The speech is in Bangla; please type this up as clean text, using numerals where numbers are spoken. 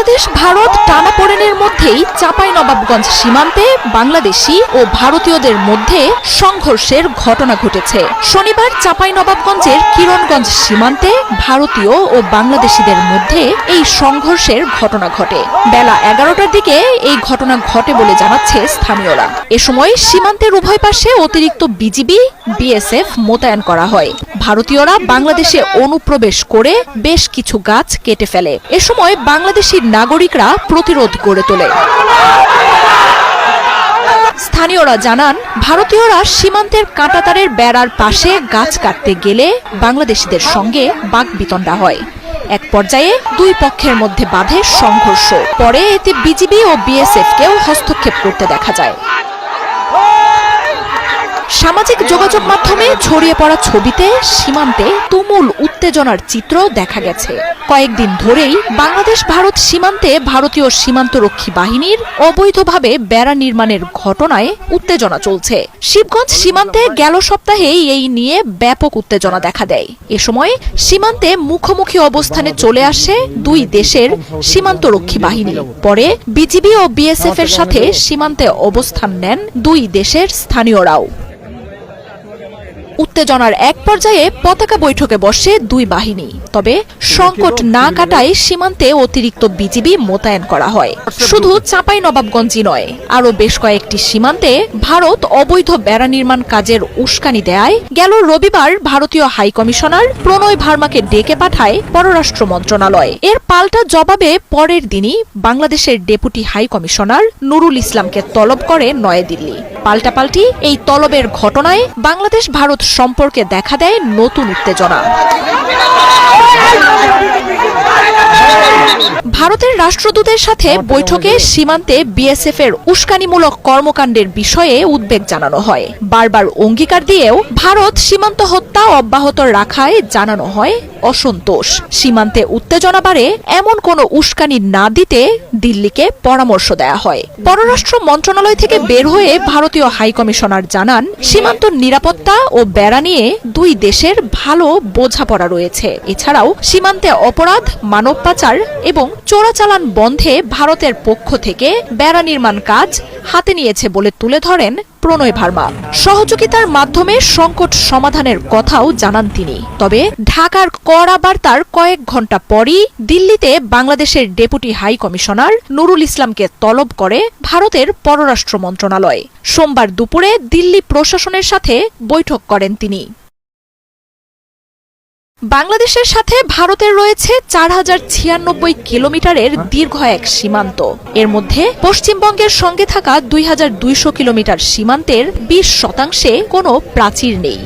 বাংলাদেশ ভারত টানাপোড়েনের মধ্যেই চাঁপাইনবাবগঞ্জ সীমান্তে বাংলাদেশি ও ভারতীয়দের মধ্যে সংঘর্ষের ঘটনা ঘটেছে। শনিবার চাঁপাইনবাবগঞ্জের কিরণগঞ্জ সীমান্তে ভারতীয় ও বাংলাদেশিদের মধ্যে এই সংঘর্ষের ঘটনা ঘটে। বেলা 11টার দিকে এই ঘটনা ঘটে বলে জানাচ্ছে স্থানীয়রা। এ সময় সীমান্তের উভয় পাশে অতিরিক্ত বিজিবি, বিএসএফ মোতায়েন করা হয়। ভারতীয়রা বাংলাদেশে অনুপ্রবেশ করে বেশ কিছু গাছ কেটে ফেলে। এ সময় বাংলাদেশি নাগরিকরা প্রতিরোধ গড়ে তোলে। স্থানীয়রা জানান, ভারতীয়রা সীমান্তের কাঁটাতারের বেড়ার পাশে গাছ কাটতে গেলে বাংলাদেশিদের সঙ্গে বাকবিতণ্ডা হয়। এক পর্যায়ে দুই পক্ষের মধ্যে বাধে সংঘর্ষ। পরে এতে বিজিবি ও বিএসএফকেও হস্তক্ষেপ করতে দেখা যায়। সামাজিক যোগাযোগ মাধ্যমে ছড়িয়ে পড়া ছবিতে সীমান্তে তুমুল উত্তেজনার চিত্র দেখা গেছে। কয়েকদিন ধরেই বাংলাদেশ ভারত সীমান্তে ভারতীয় সীমান্তরক্ষী বাহিনীর অবৈধভাবে বেড়া নির্মাণের ঘটনায় উত্তেজনা চলছে। শিবগঞ্জ সীমান্তে গেল সপ্তাহে এই নিয়ে ব্যাপক উত্তেজনা দেখা দেয়। এ সময় সীমান্তে মুখোমুখি অবস্থানে চলে আসে দুই দেশের সীমান্তরক্ষী বাহিনী। পরে বিজিবি ও বিএসএফ এর সাথে সীমান্তে অবস্থান নেন দুই দেশের স্থানীয়রাও। উত্তেজনার এক পর্যায়ে পতাকা বৈঠকে বসে দুই বাহিনী। তবে সংকট না কাটায় সীমান্তে অতিরিক্ত বিজিবি মোতায়েন করা হয়। শুধু চাঁপাইনবাবগঞ্জই নয়, আরও বেশ কয়েকটি সীমান্তে ভারত অবৈধ বেড়া নির্মাণ কাজের উস্কানি দেয় গেল রবিবার ভারতীয় হাইকমিশনার প্রণয় ভার্মাকে ডেকে পাঠায় পররাষ্ট্র মন্ত্রণালয়। এর পাল্টা জবাবে পরের দিনই বাংলাদেশের ডেপুটি হাইকমিশনার নুরুল ইসলামকে তলব করে নয়াদিল্লি। পাল্টাপাল্টি এই তলবের ঘটনায় বাংলাদেশ ভারত সম্পর্কে দেখা দেয় নতুন উত্তেজনা। ভারতের রাষ্ট্রদূতের সাথে বৈঠকে সীমান্তে বিএসএফ এর উস্কানিমূলক কর্মকাণ্ডের বিষয়ে উদ্বেগ জানানো হয়। বারবার অঙ্গীকার দিয়েও ভারত সীমান্ত হত্যা অব্যাহত রাখায় জানানো হয় অসন্তোষ। সীমান্তে উত্তেজনা বাড়ে এমন কোনো উস্কানি না দিতে দিল্লিকে পরামর্শ দেয়া হয়। পররাষ্ট্র মন্ত্রণালয় থেকে বের হয়ে ভারতীয় হাইকমিশনার জানান, সীমান্ত নিরাপত্তা ও বেড়া নিয়ে দুই দেশের ভালো বোঝাপড়া রয়েছে। এছাড়াও সীমান্তে অপরাধ, মানব পাচার এবং চোরাচালান বন্ধে ভারতের পক্ষ থেকে বেড়া নির্মাণ কাজ হাতে নিয়েছে বলে তুলে ধরেন প্রণয় ভার্মা। সহযোগিতার মাধ্যমে সংকট সমাধানের কথাও জানান তিনি। তবে ঢাকার কড়া বার্তার কয়েক ঘণ্টা পরই দিল্লিতে বাংলাদেশের ডেপুটি হাই কমিশনার নুরুল ইসলামকে তলব করে ভারতের পররাষ্ট্র মন্ত্রণালয়। সোমবার দুপুরে দিল্লি প্রশাসনের সাথে বৈঠক করেন তিনি। বাংলাদেশের সাথে ভারতের রয়েছে 4096 কিলোমিটারের দীর্ঘ এক সীমান্ত। এর মধ্যে পশ্চিমবঙ্গের সঙ্গে থাকা 2200 কিলোমিটার সীমান্তের 20% কোনো প্রাচীর নেই।